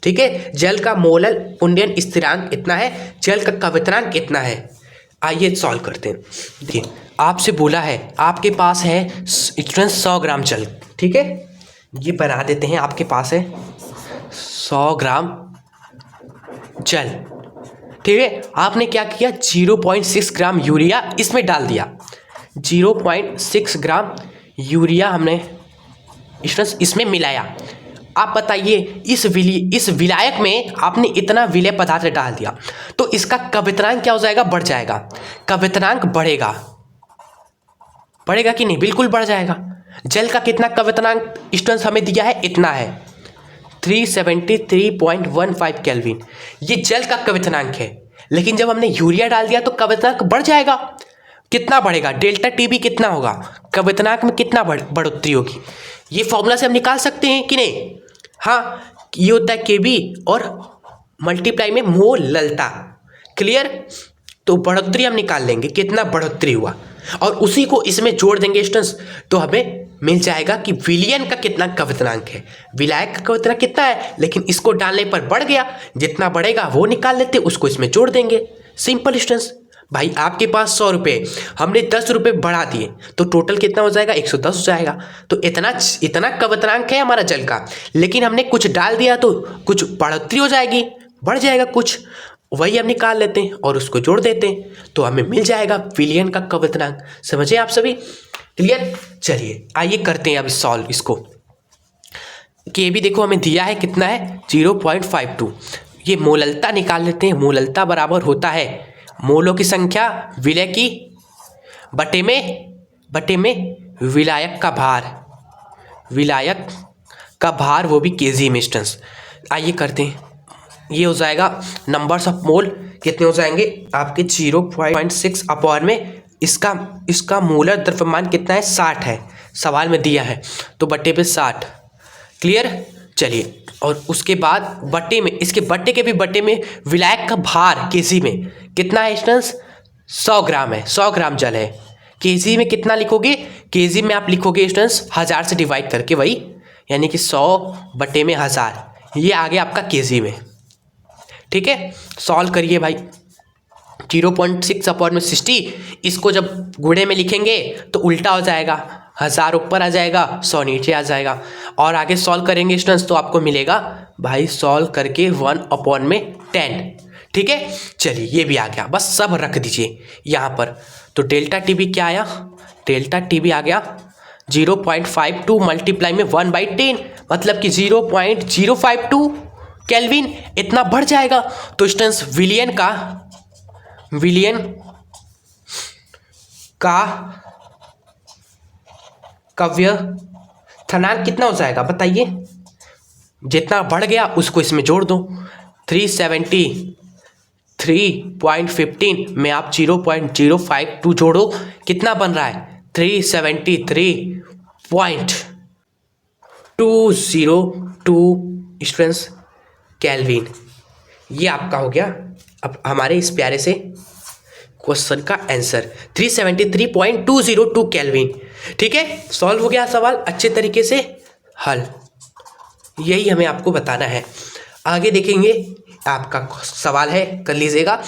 A: ठीक है, जल का मोलल उन्नयन स्थिरांक इतना है, जल का कवितनांक इतना है। आइए सॉल्व करते हैं। देखिए आपसे बोला है, आपके पास है स्टूडेंट 100 ग्राम जल। ठीक है, ये बना देते हैं, आपके पास है 100 ग्राम जल। ठीक है, आपने क्या किया, 0.6 ग्राम यूरिया इसमें डाल दिया। 0.6 ग्राम यूरिया हमने इसमें मिलाया। आप बताइए इस विलायक में आपने इतना विलय पदार्थ डाल दिया तो इसका कवितनांक क्या हो जाएगा, बढ़ जाएगा। कवितनांक बढ़ेगा, बढ़ेगा कि नहीं, बिल्कुल बढ़ जाएगा। जल का कितना कवितनांक स्टूडेंट्स हमें दिया है, इतना है 373.15 केल्विन, ये जल का कवितनांक है। लेकिन जब हमने यूरिया डाल दिया तो कवितनांक बढ़ जाएगा, कितना बढ़ेगा, डेल्टा टी भी कितना होगा, कवितनांक में कितना बढ़ोतरी होगी, ये फॉर्मूला से हम निकाल सकते हैं कि नहीं। हाँ, ये होता है के बी और मल्टीप्लाई में मोललता। क्लियर। तो बढ़ोतरी हम निकाल लेंगे, कितना बढ़ोतरी हुआ, और उसी को इसमें जोड़ देंगे स्टूडेंट्स, तो हमें मिल जाएगा कि विलयन का कितना कवितनांक है। विलायक का कवितनांक कितना है, लेकिन इसको डालने पर बढ़ गया, जितना बढ़ेगा वो निकाल लेते, उसको इसमें जोड़ देंगे। Simple students. भाई आपके पास 100 रुपये, हमने 10 रुपये बढ़ा दिए, तो टोटल कितना हो जाएगा, 110 हो जाएगा। तो इतना कवितनांक है हमारा जल का, लेकिन हमने कुछ डाल दिया तो कुछ बढ़ोतरी हो जाएगी, बढ़ जाएगा कुछ, वही हम निकाल लेते हैं और उसको जोड़ देते हैं, तो हमें मिल जाएगा विलयन का कवितनांक। समझे आप सभी। क्लियर। चलिए आइए करते हैं अब सॉल्व इसको। के भी देखो हमें दिया है, कितना है 0.52। ये मोललता निकाल लेते हैं। मोललता बराबर होता है मोलों की संख्या विलय की बटे में विलायक का भार, विलायक का भार वो भी केजी में स्टूडेंट्स। आइए करते हैं। ये हो जाएगा नंबर्स ऑफ मोल कितने हो जाएंगे आपके 0.6 अपॉन में इसका मोलर द्रव्यमान कितना है 60 है, सवाल में दिया है, तो बट्टे पे 60। क्लियर। चलिए, और उसके बाद बट्टे में, इसके बट्टे के भी बट्टे में विलायक का भार केजी में कितना है स्टूडेंट्स, 100 ग्राम है, 100 ग्राम जल है। केजी में कितना लिखोगे, केजी में आप लिखोगे स्टूडेंट्स 1000 से डिवाइड करके, वही यानी कि 100 बट्टे में 1000, ये आ गया आपका केजी में। ठीक है, सॉल्व करिए भाई। 0.6 अपॉन में 60, इसको जब गुणे में लिखेंगे तो उल्टा हो जाएगा, 1000 ऊपर आ जाएगा, 100 नीचे आ जाएगा, और आगे सॉल्व करेंगे स्टूडेंट्स तो आपको मिलेगा भाई सॉल्व करके 1 अपॉन में 10। ठीक है, चलिए ये भी आ गया, बस सब रख दीजिए यहाँ पर। तो डेल्टा टी भी क्या आया, डेल्टा टी भी आ गया 0.52 मल्टीप्लाई में 1/10, मतलब कि 0.052 केल्विन, इतना बढ़ जाएगा। तो स्टूडेंट्स विलयन का कव्यथनांक कितना हो जाएगा बताइए। जितना बढ़ गया उसको इसमें जोड़ दो। 373.15 में आप 0.052 जोड़ो, कितना बन रहा है 373.202 स्टूडेंट्स केल्विन। ये आपका हो गया अब हमारे इस प्यारे से क्वेश्चन का आंसर 373.202 केल्विन। ठीक है, सॉल्व हो गया सवाल अच्छे तरीके से हल, यही हमें आपको बताना है। आगे देखेंगे, आपका सवाल है कर लीजिएगा।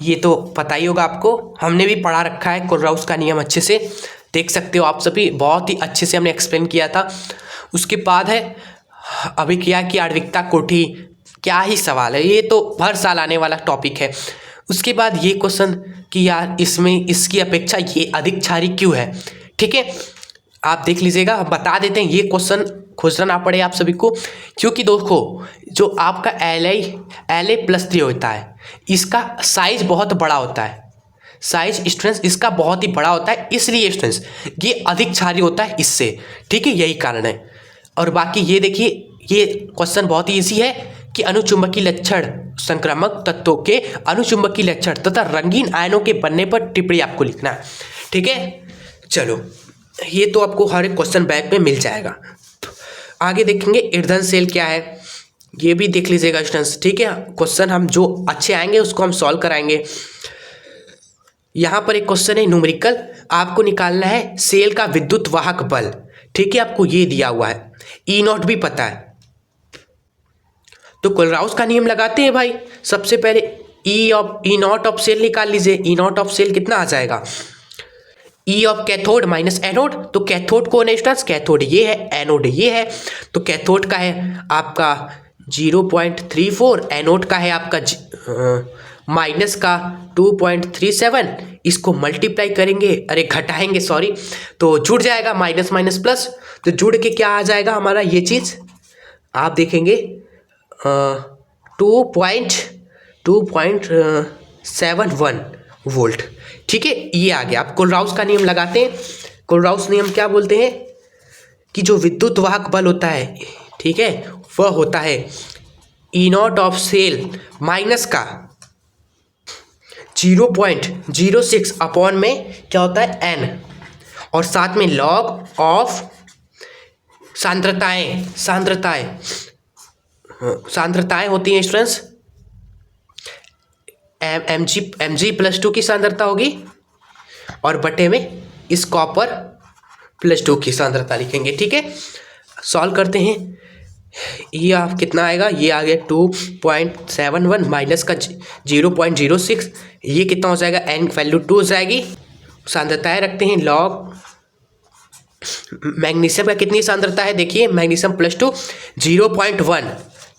A: ये तो पता ही होगा आपको, हमने भी पढ़ा रखा है कोलराउस का नियम, अच्छे से देख सकते हो आप सभी, बहुत ही अच्छे से हमने एक्सप्लेन किया था। उसके बाद है अभिक्रिया की आणविकता कोटि, क्या ही सवाल है, ये तो हर साल आने वाला टॉपिक है। उसके बाद ये क्वेश्चन कि यार इसमें इसकी अपेक्षा ये अधिक क्षारी क्यों है। ठीक है, आप देख लीजिएगा, बता देते हैं, ये क्वेश्चन खोजना ना पड़े आप सभी को, क्योंकि देखो जो आपका La+3 होता है, इसका साइज बहुत बड़ा होता है, साइज स्टूडेंट्स इसका बहुत ही बड़ा होता है, इसलिए स्टूडेंट्स ये अधिक क्षारी होता है इससे। ठीक है, यही कारण है। और बाकी ये देखिए, ये क्वेश्चन बहुत ही ईजी है कि अनुचुंबकीय लक्षण, संक्रामक तत्वों के अनुचुंबकीय लक्षण तथा रंगीन आयनों के बनने पर टिप्पणी आपको लिखना है। ठीक है, चलो ये तो आपको हर एक क्वेश्चन बैंक में मिल जाएगा। आगे देखेंगे ईंधन सेल क्या है, ये भी देख लीजिएगा स्टूडेंट्स। ठीक है, क्वेश्चन हम जो अच्छे आएंगे उसको हम सॉल्व कराएंगे। यहाँ पर एक क्वेश्चन है न्यूमेरिकल, आपको निकालना है सेल का विद्युत वाहक बल। ठीक है, आपको ये दिया हुआ है, E0 भी पता है, तो कोलराउस का नियम लगाते हैं भाई। सबसे पहले E0 ऑफ सेल निकाल लीजिए। E0 ऑफ सेल कितना आ जाएगा, E of cathode minus anode, तो कैथोड कौन है स्टूडेंट्स, कैथोड ये है, एनोड ये है, तो कैथोड का है आपका 0.34, एनोड का है आपका माइनस का 2.37, इसको मल्टीप्लाई करेंगे, अरे घटाएंगे सॉरी, तो जुड़ जाएगा माइनस माइनस प्लस, तो जुड़ के क्या आ जाएगा हमारा ये चीज़ आप देखेंगे 2.71 वोल्ट। ठीक है, ये आ गया। आप कोलराउस का नियम लगाते हैं। कोलराउस नियम क्या बोलते हैं कि जो विद्युत वाहक बल होता है, ठीक है, वह होता है E0 ऑफ सेल माइनस का 0.06 अपॉन में क्या होता है n, और साथ में लॉग ऑफ सांद्रताएं होती हैं स्टूडेंट्स। Mg+2 की सांद्रता होगी और बटे में इस कॉपर +2 की सांद्रता लिखेंगे। ठीक है, सॉल्व करते हैं। ये आप कितना आएगा, ये आ गया 2.71 माइनस का 0.06, ये कितना हो जाएगा, n वैल्यू 2 हो जाएगी। सांद्रताएं रखते हैं, लॉग मैग्नीशियम का कितनी सांद्रता है, देखिए मैग्नीशियम +2 0.1,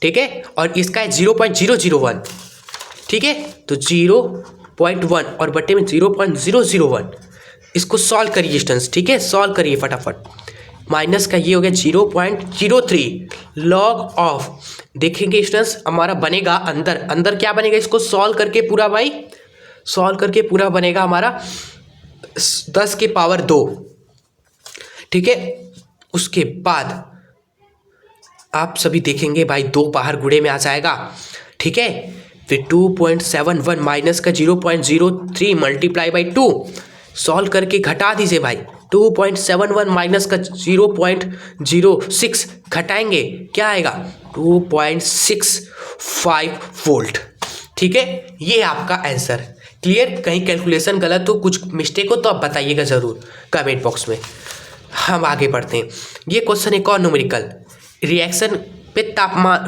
A: ठीक है, और इसका है 0.001, ठीक है, तो 0.1 और बटे में 0.001, इसको सॉल्व करिए स्टूडेंट्स। ठीक है, सॉल्व करिए फटाफट। माइनस का ये हो गया 0.03 लॉग ऑफ, देखेंगे स्टूडेंट्स हमारा बनेगा अंदर क्या बनेगा, इसको सॉल्व करके पूरा भाई सॉल्व करके पूरा बनेगा हमारा 10 की पावर 2। ठीक है, उसके बाद आप सभी देखेंगे भाई 2 बाहर गुणे में आ जाएगा। ठीक है, फिर 2.71 माइनस का 0.03 मल्टीप्लाई बाई 2, सॉल्व करके घटा दीजिए भाई। 2.71 माइनस का 0.06 घटाएंगे, क्या आएगा 2.65 वोल्ट। ठीक है, ये आपका आंसर। क्लियर, कहीं कैलकुलेशन गलत हो, कुछ मिस्टेक हो तो आप बताइएगा ज़रूर कमेंट बॉक्स में। हम आगे बढ़ते हैं। ये क्वेश्चन एक और न्यूमेरिकल, रिएक्शन पे तापमान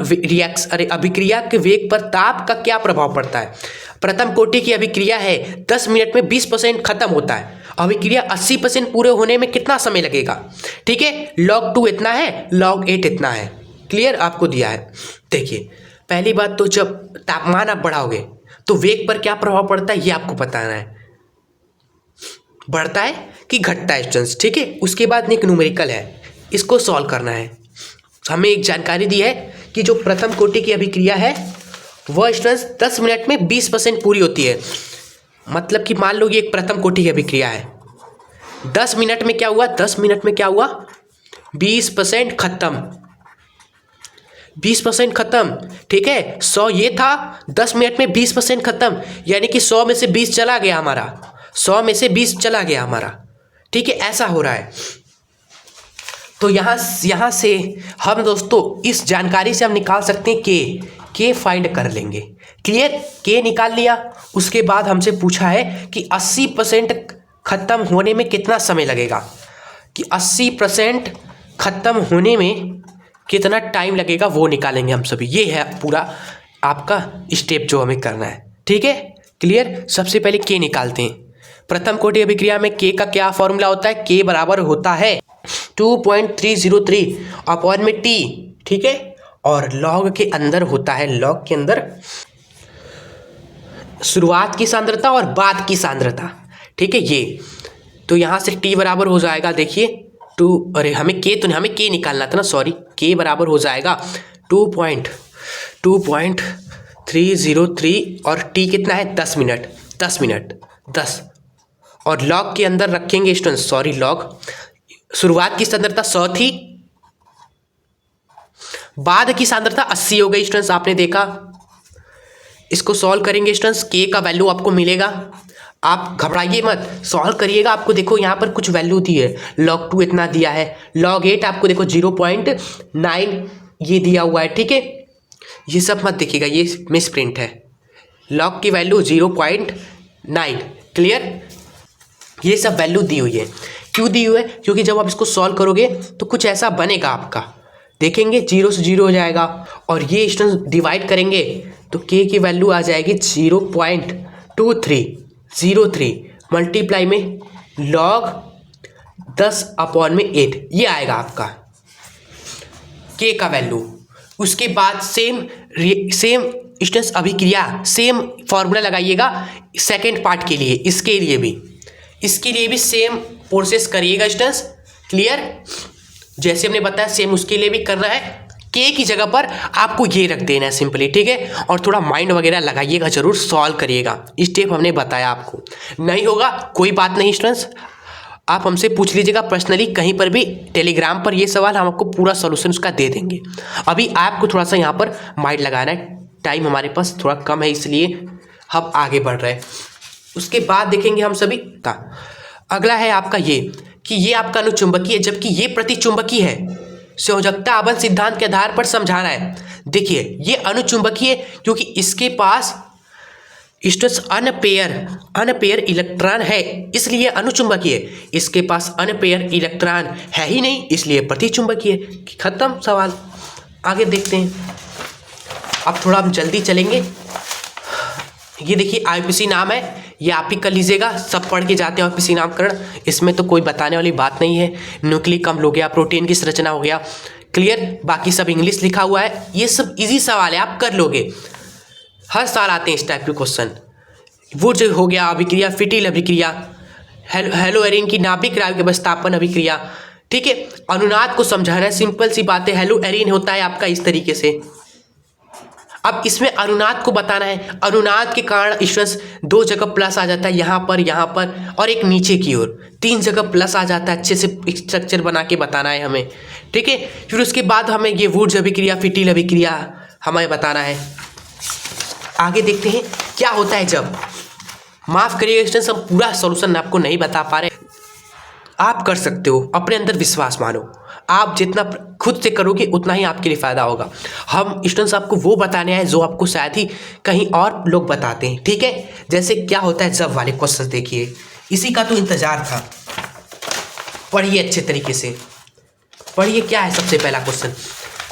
A: अभिक्रिया के वेग पर ताप का क्या प्रभाव पड़ता है। प्रथम कोटि की अभिक्रिया है, 10 मिनट में 20% खत्म होता है। अभिक्रिया 80% पूरे होने में कितना समय लगेगा। ठीक है, log 2 इतना है, log 8 इतना है। क्लियर, आपको दिया है। देखिए पहली बात तो जब तापमान आप बढ़ाओगे तो वेग पर क्या प्रभाव पड़ता है, ये आपको बताना है, बढ़ता है कि घटता है स्टूडेंट्स। ठीक है, उसके बाद एक न्यूमेरिकल है, इसको सॉल्व करना है। हमें एक जानकारी दी है कि जो प्रथम कोटि की अभिक्रिया है वह स्टूडेंट्स 10 मिनट में 20% पूरी होती है। मतलब कि मान लो ये एक प्रथम कोटि की अभिक्रिया है, 10 मिनट में क्या हुआ, 10 मिनट में क्या हुआ, 20% खत्म, 20% खत्म। ठीक है, 100 ये था, 10 मिनट में 20% खत्म, यानी कि 100 में से 20 चला गया हमारा, 100 में से 20 चला गया हमारा। ठीक है, ऐसा हो रहा है। तो यहाँ से हम दोस्तों इस जानकारी से हम निकाल सकते हैं के फाइंड कर लेंगे। क्लियर, के निकाल लिया। उसके बाद हमसे पूछा है कि 80% खत्म होने में कितना समय लगेगा, कि 80% खत्म होने में कितना टाइम लगेगा वो निकालेंगे हम सभी। ये है पूरा आपका स्टेप जो हमें करना है। ठीक है, क्लियर। सबसे पहले के निकालते हैं। प्रथम कोटि अभिक्रिया में के का क्या फॉर्मूला होता है, के बराबर होता है 2.303 अपॉन में टी। ठीक है, और लॉग के अंदर होता है, लॉग के अंदर शुरुआत की सांद्रता और बाद की सांद्रता। ठीक है, ये तो यहाँ से टी बराबर हो जाएगा, देखिए 2, अरे हमें के निकालना था ना, सॉरी, के बराबर हो जाएगा 2.303 और टी कितना है 10 मिनट, 10 और लॉग के अंदर रखेंगे स्टूडेंट्स, सॉरी लॉग, शुरुआत की सांद्रता 100 थी, बाद की सांद्रता 80 हो गई स्टूडेंट्स, आपने देखा। इसको सॉल्व करेंगे स्टूडेंट्स, के का वैल्यू आपको मिलेगा, आप घबराइए मत, सॉल्व करिएगा। आपको देखो यहाँ पर कुछ वैल्यू दी है, log 2 इतना दिया है, log 8 आपको देखो 0.9 ये दिया हुआ है। ठीक है, ये सब मत देखिएगा, ये मिस प्रिंट है, log की वैल्यू 0.9। क्लियर, ये सब वैल्यू दी हुई है। क्यों दी हुई है, क्योंकि जब आप इसको सॉल्व करोगे तो कुछ ऐसा बनेगा आपका, देखेंगे 0 से 0 हो जाएगा, और ये स्टूडेंट्स डिवाइड करेंगे तो k की वैल्यू आ जाएगी 0.2303 मल्टीप्लाई में log 10 अपॉन में 8, ये आएगा आपका k का वैल्यू। उसके बाद सेम स्टूडेंट्स अभिक्रिया, सेम फॉर्मूला लगाइएगा सेकेंड पार्ट के लिए, इसके लिए भी सेम प्रोसेस करिएगा स्टूडेंट्स। क्लियर, जैसे हमने बताया सेम उसके लिए भी करना है, के की जगह पर आपको ये रख देना है सिंपली। ठीक है, और थोड़ा माइंड वगैरह लगाइएगा, जरूर सॉल्व करिएगा, स्टेप हमने बताया आपको। नहीं होगा कोई बात नहीं स्टूडेंट्स, आप हमसे पूछ लीजिएगा पर्सनली, कहीं पर भी टेलीग्राम पर ये सवाल, हम आपको पूरा सॉल्यूशन उसका दे देंगे। अभी आपको थोड़ा सा यहाँ पर माइंड लगाना है, टाइम हमारे पास थोड़ा कम है, इसलिए हम आगे बढ़ रहे हैं। उसके बाद देखेंगे हम सभी था। अगला है आपका ये कि ये आपका अनुचुंबकीय जबकि ये प्रतिचुंबकीय है। संयोजकता आबंध सिद्धांत के आधार पर समझाना है। देखिए ये अनुचुंबकीय क्योंकि इसके पास अनपेयर इलेक्ट्रॉन है इसलिए अनुचुंबकीय। इसके पास अनपेयर इलेक्ट्रॉन है ही नहीं इसलिए प्रतिचुंबकीय। खत्म सवाल। आगे देखते हैं। अब थोड़ा हम जल्दी चलेंगे। ये देखिए आईपीसी नाम है, ये आप ही कर लीजिएगा, सब पढ़ के जाते हैं आईपीसी नामकरण, इसमें तो कोई बताने वाली बात नहीं है। न्यूक्लिक अम्ल हो गया, प्रोटीन की संरचना हो गया, क्लियर। बाकी सब इंग्लिश लिखा हुआ है, ये सब इजी सवाल है, आप कर लोगे। हर साल आते हैं इस टाइप के क्वेश्चन। वुड्स हो गया अभिक्रिया, फिटिल अभिक्रिया, हेलोएरिन की नाभिक राय व्यवस्थापन अभिक्रिया, ठीक है। अनुनाद को समझाना है, सिंपल सी बात है। हेलोएरिन होता है आपका इस तरीके से। अब इसमें अनुनाद को बताना है। अनुनाद के कारण स्टूडेंट्स 2 जगह प्लस आ जाता है, यहाँ पर और एक नीचे की ओर 3 जगह प्लस आ जाता है। अच्छे से स्ट्रक्चर बना के बताना है हमें, ठीक है। फिर उसके बाद हमें ये वुड्स अभिक्रिया, फिटिल अभिक्रिया हमें बताना है। आगे देखते हैं क्या होता है जब। माफ करिएगा स्टूडेंट्स, हम पूरा सॉल्यूशन आपको नहीं बता पा रहे। आप कर सकते हो, अपने अंदर विश्वास मानो। आप जितना खुद से करोगे उतना ही आपके लिए फ़ायदा होगा। हम स्टूडेंट्स आपको वो बताने आए जो आपको शायद ही कहीं और लोग बताते हैं, ठीक है। जैसे क्या होता है जब वाले क्वेश्चन देखिए, इसी का तो इंतजार था। पढ़िए अच्छे तरीके से, पढ़िए। क्या है सबसे पहला क्वेश्चन?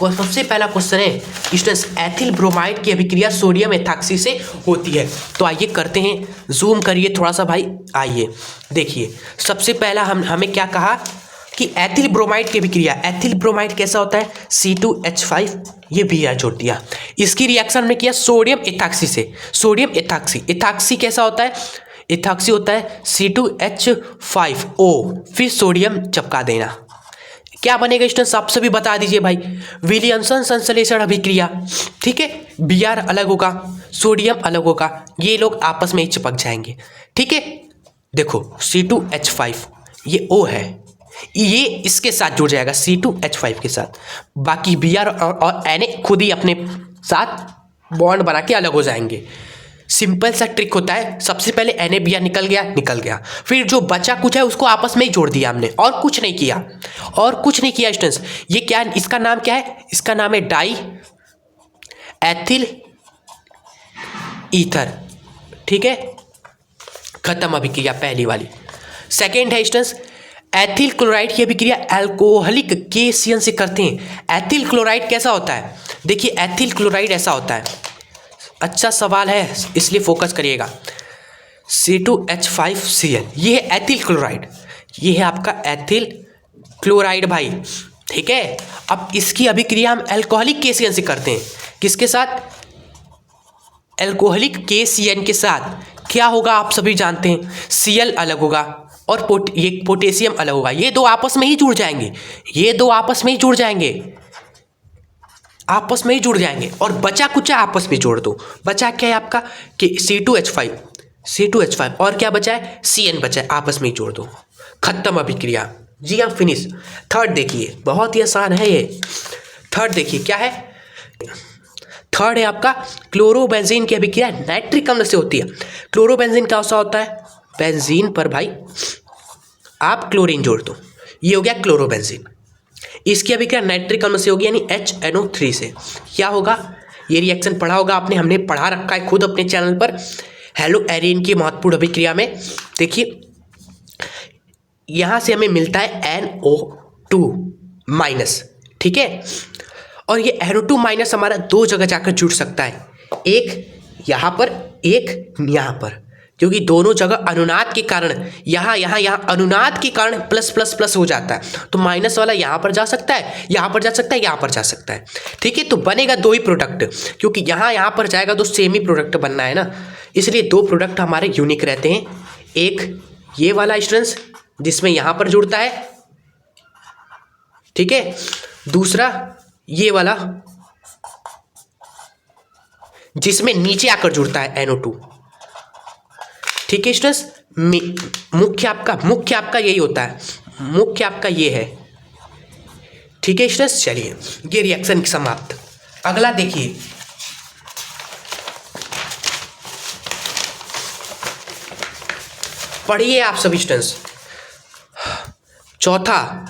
A: सबसे पहला क्वेश्चन है स्टूडेंट्स, एथिल ब्रोमाइड की अभिक्रिया सोडियम एथॉक्सी से होती है। तो आइए करते हैं, जूम करिए थोड़ा सा भाई। आइए देखिए, सबसे पहला हमें क्या कहा कि एथिल ब्रोमाइड की अभिक्रिया। एथिल ब्रोमाइड कैसा होता है? C2H5, ये बी आर जोड़ दिया। इसकी रिएक्शन हमने किया सोडियम एथॉक्सी से। सोडियम एथॉक्सी, एथॉक्सी कैसा होता है? एथॉक्सी होता है C2H5O, फिर सोडियम चिपका देना। क्या बनेगा स्टूडेंट्स? आप सभी बता दीजिए भाई। विलियमसन संश्लेषण अभिक्रिया, ठीक है। Br अलग होगा, सोडियम अलग होगा, ये लोग आपस में ही चिपक जाएंगे, ठीक है। देखो C2H5 ये O है, ये इसके साथ जुड़ जाएगा C2H5 के साथ। बाकी Br और Na खुद ही अपने साथ बॉन्ड बना के अलग हो जाएंगे। सिंपल सा ट्रिक होता है। सबसे पहले NaBr निकल गया, फिर जो बचा कुछ है उसको आपस में ही जोड़ दिया हमने, और कुछ नहीं किया स्टूडेंट्स। ये क्या, इसका नाम क्या है? इसका नाम है डाई एथिल ईथर, ठीक है। खत्म अभिक्रिया पहली वाली। सेकेंड है स्टूडेंट्स, एथिल क्लोराइड की अभिक्रिया अल्कोहलिक KCN से करते हैं। एथिल क्लोराइड कैसा होता है? देखिए एथिल क्लोराइड ऐसा होता है। अच्छा सवाल है इसलिए फोकस करिएगा। C2H5Cl, ये है एथिल क्लोराइड, ये है आपका एथिल क्लोराइड भाई, ठीक है। अब इसकी अभिक्रिया हम अल्कोहलिक KCN से करते हैं। किसके साथ? अल्कोहलिक KCN के साथ। क्या होगा आप सभी जानते हैं, Cl अलग होगा और ये पोटेशियम अलग होगा। ये दो आपस में ही जुड़ जाएंगे, और बचा कुचा आपस में जोड़ दो। बचा क्या है आपका कि C2H5 और क्या बचा है? Cn बचा है, आपस में ही जोड़ दो। खत्म अभिक्रिया। जी हाँ, फिनिश। थर्ड देखिए, बहुत ही आसान है ये। थर्ड देखिए क्या है? थर्ड है आपका क्लोरोबेंजीन की अभिक्रिया नाइट्रिक अम्ल से होती है। क्लोरोबेंजीन कैसा होता है? बेंजीन पर भाई आप क्लोरीन जोड़ दो, ये हो गया क्लोरोबेंजीन। इसकी अभिक्रिया नाइट्रिक अम्ल से होगी, यानी HNO3 से। क्या होगा? ये रिएक्शन पढ़ा होगा आपने, हमने पढ़ा रखा है खुद अपने चैनल पर। हेलोएरिन की महत्वपूर्ण अभिक्रिया में देखिए, यहाँ से हमें मिलता है NO2-, ठीक है। और ये NO2- हमारा 2 जगह जाकर जुड़ सकता है, एक यहाँ पर, एक यहाँ पर, क्योंकि दोनों जगह अनुनाद के कारण यहाँ अनुनाद के कारण प्लस प्लस प्लस हो जाता है। तो माइनस वाला यहाँ पर जा सकता है, यहाँ पर जा सकता है, यहाँ पर जा सकता है, ठीक है। तो बनेगा 2 ही प्रोडक्ट, क्योंकि यहाँ पर जाएगा तो सेम ही प्रोडक्ट बनना है ना, इसलिए 2 प्रोडक्ट हमारे यूनिक रहते हैं। एक ये वाला स्टूडेंट्स जिसमें यहाँ पर जुड़ता है, ठीक है। दूसरा ये वाला जिसमें नीचे आकर जुड़ता है NO2, ठीक है स्टूडेंट्स। मुख्य आपका यही होता है, मुख्य आपका ये है, ठीक है स्टूडेंट्स। चलिए ये रिएक्शन समाप्त। अगला देखिए, पढ़िए आप सभी स्टूडेंट्स। चौथा,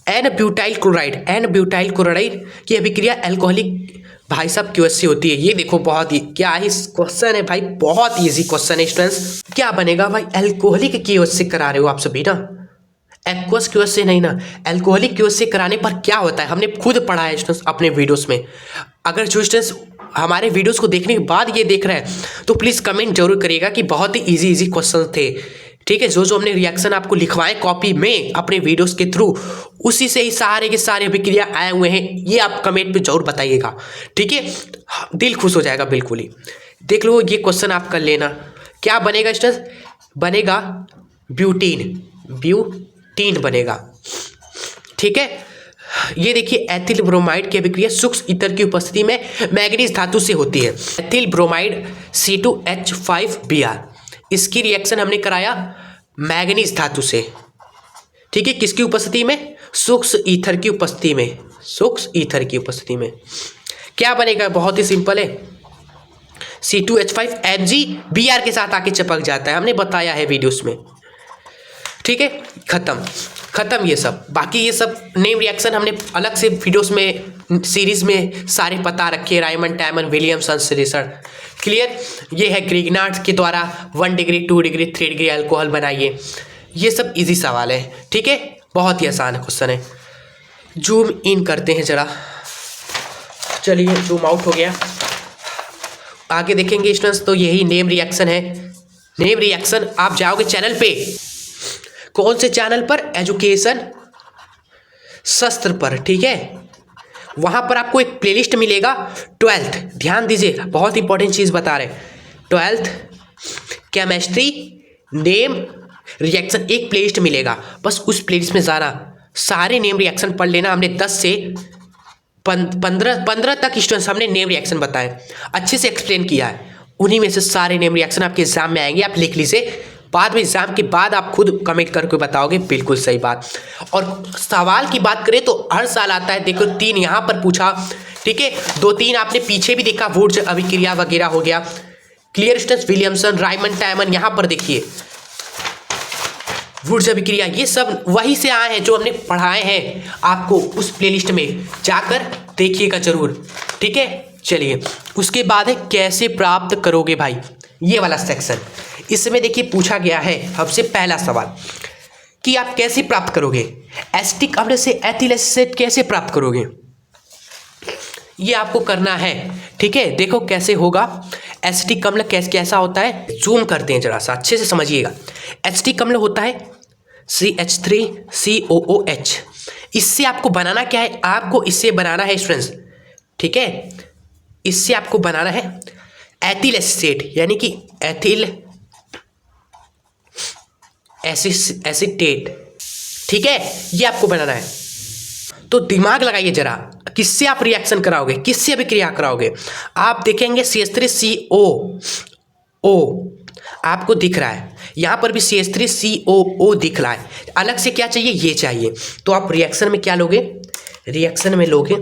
A: एन ब्यूटाइल क्लोराइड की अभिक्रिया अल्कोहलिक भाई साहब क्यूएस से होती है। ये देखो बहुत ही क्या ही क्वेश्चन है भाई, बहुत इजी क्वेश्चन है स्टूडेंट्स। क्या बनेगा भाई, अल्कोहलिक क्यूएस से करा रहे हो आप सभी ना, एक्वस क्यूएस से नहीं ना, अल्कोहलिक क्यूएस से कराने पर क्या होता है हमने खुद पढ़ा है स्टूडेंट्स अपने वीडियोस में। अगर जो स्टूडेंट्स हमारे वीडियोस को देखने के बाद ये देख रहे हैं तो प्लीज़ कमेंट जरूर करिएगा कि बहुत ही इजी क्वेश्चन थे। ठीक है, जो हमने रिएक्शन आपको लिखवाए कॉपी में अपने वीडियोस के थ्रू, उसी से ही सारे के सारे अभिक्रिया आए हुए हैं, ये आप कमेंट पे जरूर बताइएगा। ठीक है, दिल खुश हो जाएगा बिल्कुल ही। देख लो ये क्वेश्चन आप कर लेना। क्या बनेगा स्टूडेंट्स, बनेगा ब्यूटीन बनेगा। ठीक है, ये देखिए एथिल ब्रोमाइड की अभिक्रिया सूक्ष्म ईथर की उपस्थिति में मैंगनीज धातु से होती है। एथिल ब्रोमाइड C2H5Br, इसकी रिएक्शन हमने कराया मैंगनीज धातु से। ठीक है, किसकी उपस्थिति में, सूक्ष्म ईथर की उपस्थिति में, सूक्ष्म ईथर की उपस्थिति में। क्या बनेगा, बहुत ही सिंपल है, C2H5FgBr के साथ आके चिपक जाता है, हमने बताया है वीडियोस में। ठीक है, खत्म ये सब। बाकी ये सब नेम रिएक्शन हमने अलग से वीडियोस में सीरीज में सारे पता रखे, रायमंड, टाइमन, विलियमसन रिसर्च। क्लियर, ये है ग्रीगनार्ड के द्वारा 1 डिग्री 2 डिग्री 3 डिग्री अल्कोहल बनाइए। ये सब इजी सवाल है। ठीक है, बहुत ही आसान क्वेश्चन है। जूम इन करते हैं जरा, चलिए जूम आउट हो गया। आगे देखेंगे स्टूडेंट्स तो यही नेम रिएक्शन है। नेम रिएक्शन आप जाओगे चैनल पे, कौन से चैनल पर, एजुकेशन शस्त्र पर। ठीक है, वहां पर आपको एक प्लेलिस्ट मिलेगा 12th, ध्यान दीजिए बहुत इंपॉर्टेंट चीज बता रहे, 12th केमिस्ट्री नेम रिएक्शन एक प्लेलिस्ट मिलेगा। बस उस प्लेलिस्ट में जाना, सारे नेम रिएक्शन पढ़ लेना। हमने 10 से 15 तक स्टूडेंट्स हमने नेम रिएक्शन बताए, अच्छे से एक्सप्लेन किया है। उन्हीं में से सारे नेम रिएक्शन आपके एग्जाम में आएंगे, आप लिख लीजिए। बाद में एग्जाम के बाद आप खुद कमेंट करके बताओगे, बिल्कुल सही बात। और सवाल की बात करें तो हर साल आता है, देखो 3 यहाँ पर पूछा। ठीक है, 2-3 आपने पीछे भी देखा, वुड्स अभिक्रिया वगैरह हो गया। क्लियर स्टूडेंट्स, विलियमसन, रायमंड, टाइमन, यहाँ पर देखिए वुड्स अभिक्रिया, ये सब वहीं से आए हैं जो हमने पढ़ाए हैं आपको। उस प्लेलिस्ट में जाकर देखिएगा जरूर। ठीक है, चलिए उसके बाद है कैसे प्राप्त करोगे भाई, ये वाला सेक्शन। इसमें देखिए पूछा गया है हमसे पहला सवाल कि आप कैसे प्राप्त करोगे, एसिटिक अम्ल से एथिल एसिड कैसे प्राप्त करोगे, ये आपको करना है। ठीक है, देखो कैसे होगा। एसिटिक अम्ल कैसा होता है, जूम करते हैं जरा सा, अच्छे से समझिएगा। एसिटिक अम्ल होता है CH3COOH। इससे आपको बनाना क्या है, आपको इससे बनाना है स्टूडेंट्स। ठीक है, इससे आपको बनाना है एथिल एसिड, यानी कि एथिल एसिटेट। ठीक है, ये आपको बनाना है। तो दिमाग लगाइए जरा, किससे आप रिएक्शन कराओगे, किससे अभिक्रिया कराओगे। आप देखेंगे CH3COO आपको दिख रहा है, यहाँ पर भी CH3COO दिख रहा है। अलग से क्या चाहिए, ये चाहिए। तो आप रिएक्शन में क्या लोगे, रिएक्शन में लोगे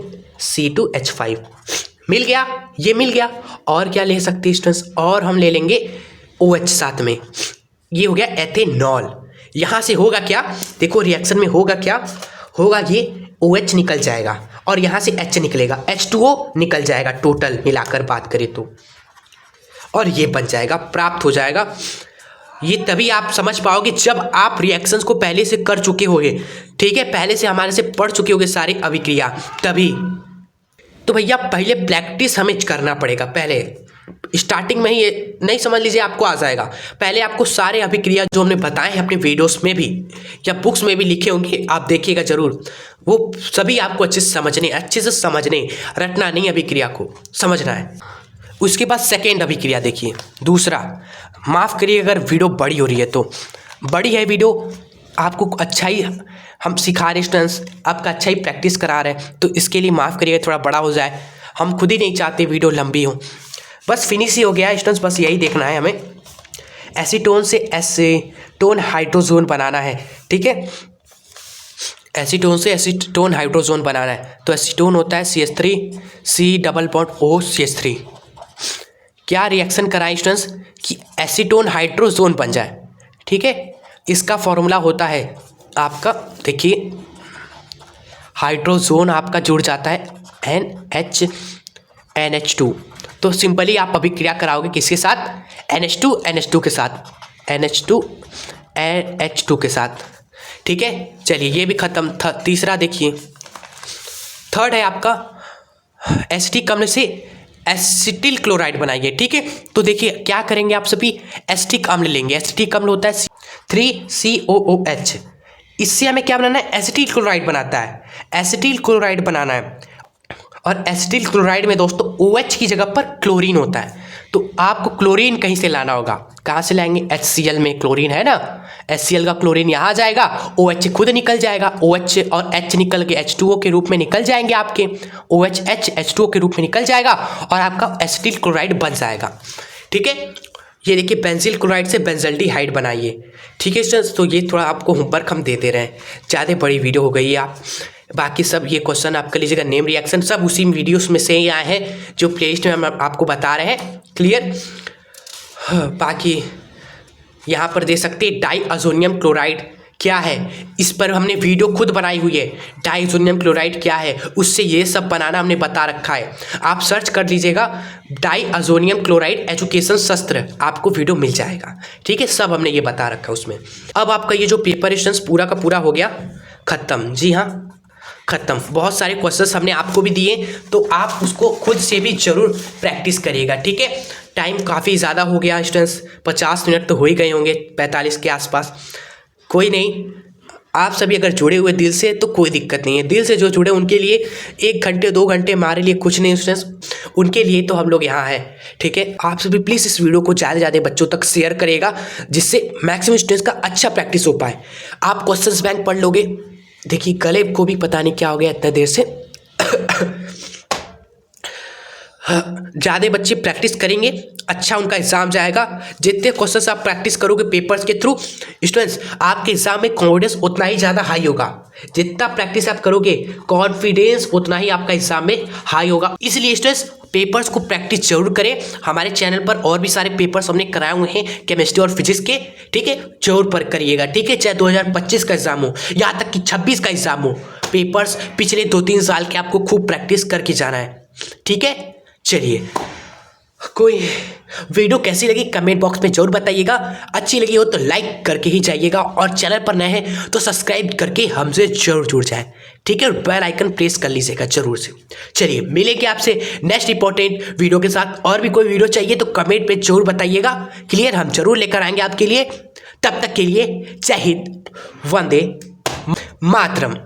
A: C2H5, मिल गया, ये मिल गया। और क्या ले सकते हैं स्टूडेंट्स, और हम ले लेंगे OH साथ में, ये हो गया एथेनॉल। यहाँ से होगा क्या, देखो रिएक्शन में होगा क्या, होगा ये OH निकल जाएगा और यहाँ से H निकलेगा, H2O निकल जाएगा टोटल मिलाकर बात करें तो, और ये बन जाएगा, प्राप्त हो जाएगा। ये तभी आप समझ पाओगे जब आप रिएक्शंस को पहले से कर चुके होगे। ठीक है, पहले से हमारे से पढ़ चुके होगे सारी अभिक्रिया, तभी। तो भैया पहले प्रैक्टिस हमें करना पड़ेगा। पहले स्टार्टिंग में ही ये नहीं समझ लीजिए आपको आ जाएगा। पहले आपको सारे अभिक्रिया जो हमने बताए हैं अपने वीडियोस में भी या बुक्स में भी लिखे होंगे, आप देखिएगा जरूर, वो सभी आपको अच्छे से समझने, रटना नहीं, अभिक्रिया को समझना है। उसके बाद सेकेंड अभिक्रिया देखिए, दूसरा, माफ़ करिए अगर वीडियो बड़ी हो रही है तो, बड़ी है वीडियो, आपको अच्छा ही हम सिखा रहे स्टूडेंट्स, आपका अच्छा ही प्रैक्टिस करा रहे हैं, तो इसके लिए माफ़ करिएगा थोड़ा बड़ा हो जाए। हम खुद ही नहीं चाहते वीडियो लंबी हो। बस फिनिश ही हो गया है स्टूडेंट्स, बस यही देखना है हमें। एसीटोन से एसीटोन हाइड्रोजोन बनाना है। ठीक है, एसीटोन से एसीटोन हाइड्रोजोन बनाना है। तो एसीटोन होता है CH3 क्या रिएक्शन कराएं स्टूडेंट्स कि एसीटोन हाइड्रोजोन बन जाए। ठीक है, इसका फॉर्मूला होता है आपका, देखिए हाइड्रोजोन आपका जुड़ जाता है NH2। तो सिंपली आप अभी क्रिया कराओगे किसके साथ, NH2 के साथ, NH2 के साथ। ठीक है, चलिए ये भी खत्म था। तीसरा देखिए, थर्ड है आपका एसिटिक अम्ल से एसिटिल क्लोराइड बनाइए। ठीक है, तो देखिए क्या करेंगे आप सभी, एसिटिक अम्ल लेंगे। एसिटिक अम्ल होता है 3COOH। इससे हमें क्या बनाना है, एसिटिल क्लोराइड बनाता है, एसिटिल क्लोराइड बनाना है। और एसिटिल क्लोराइड में दोस्तों OH की जगह पर क्लोरीन होता है, तो आपको क्लोरीन कहीं से लाना होगा। कहाँ से लाएंगे, HCl में क्लोरीन है ना, HCl का क्लोरीन यहाँ आ जाएगा, OH खुद निकल जाएगा, OH और H निकल के H2O के रूप में निकल जाएंगे आपके, OH H2O के रूप में निकल जाएगा और आपका एसिटिल क्लोराइड बन जाएगा। ठीक है, ये देखिए बेंजील क्लोराइड से बेंजल्डिहाइड बनाइए। ठीक है स्टूडेंट्स, तो ये थोड़ा आपको होमवर्क हम देते रहे, ज़्यादा बड़ी वीडियो हो गई है। आप बाकी सब ये क्वेश्चन आप कर लीजिएगा, नेम रिएक्शन सब उसी वीडियोस में से ही आए हैं जो प्लेलिस्ट में हम आपको बता रहे हैं। क्लियर, बाकी यहाँ पर दे सकते हैं डाईअज़ोनियम क्लोराइड क्या है, इस पर हमने वीडियो खुद बनाई हुई है। डाईअज़ोनियम क्लोराइड क्या है, उससे ये सब बनाना हमने बता रखा है। आप सर्च कर लीजिएगा डाईअज़ोनियम क्लोराइड एजुकेशन शस्त्र, आपको वीडियो मिल जाएगा। ठीक है, सब हमने ये बता रखा है उसमें। अब आपका ये जो पेपर स्टेंस पूरा का पूरा हो गया खत्म। जी हाँ, खत्म। बहुत सारे क्वेश्चंस हमने आपको भी दिए, तो आप उसको खुद से भी जरूर प्रैक्टिस करिएगा। ठीक है, टाइम काफ़ी ज़्यादा हो गया स्टूडेंट्स, 50 मिनट तो हो ही गए होंगे, 45 के आसपास। कोई नहीं, आप सभी अगर जुड़े हुए दिल से तो कोई दिक्कत नहीं है। दिल से जो जुड़े उनके लिए 1 घंटे 2 घंटे हमारे लिए कुछ नहीं स्टूडेंट्स, उनके लिए तो हम लोग यहाँ हैं। ठीक है, आप सभी प्लीज़ इस वीडियो को ज़्यादा से ज़्यादा बच्चों तक शेयर करेगा, जिससे मैक्सिमम स्टूडेंट्स का अच्छा प्रैक्टिस हो पाए। आप क्वेश्चंस बैंक पढ़ लोगे। देखिए गले को भी पता नहीं क्या हो गया इतना देर से। ज़्यादा बच्चे प्रैक्टिस करेंगे, अच्छा उनका एग्जाम जाएगा। जितने क्वेश्चंस आप प्रैक्टिस करोगे पेपर्स के थ्रू स्टूडेंट्स, आपके एग्जाम में कॉन्फिडेंस उतना ही ज़्यादा हाई होगा। जितना प्रैक्टिस आप करोगे कॉन्फिडेंस उतना ही आपका एग्जाम में हाई होगा। इसलिए स्टूडेंट्स पेपर्स को प्रैक्टिस जरूर करें। हमारे चैनल पर और भी सारे पेपर्स हमने कराए हुए हैं केमिस्ट्री और फिजिक्स के। ठीक है, जरूर पर करिएगा। ठीक है, चाहे 2025 का एग्जाम हो, यहाँ तक कि 26 का एग्जाम हो, पेपर्स पिछले 2-3 साल के आपको खूब प्रैक्टिस करके जाना है। ठीक है, चलिए, कोई वीडियो कैसी लगी कमेंट बॉक्स में जरूर बताइएगा। अच्छी लगी हो तो लाइक करके ही जाइएगा, और चैनल पर नए हैं तो सब्सक्राइब करके हमसे जरूर जुड़ जाए। ठीक है, और बेल आइकन प्रेस कर लीजिएगा जरूर से। चलिए मिलेंगे आपसे नेक्स्ट इंपॉर्टेंट वीडियो के साथ। और भी कोई वीडियो चाहिए तो कमेंट पे जरूर बताइएगा। क्लियर, हम जरूर लेकर आएंगे आपके लिए। तब तक के लिए जय हिंद, वंदे मातरम।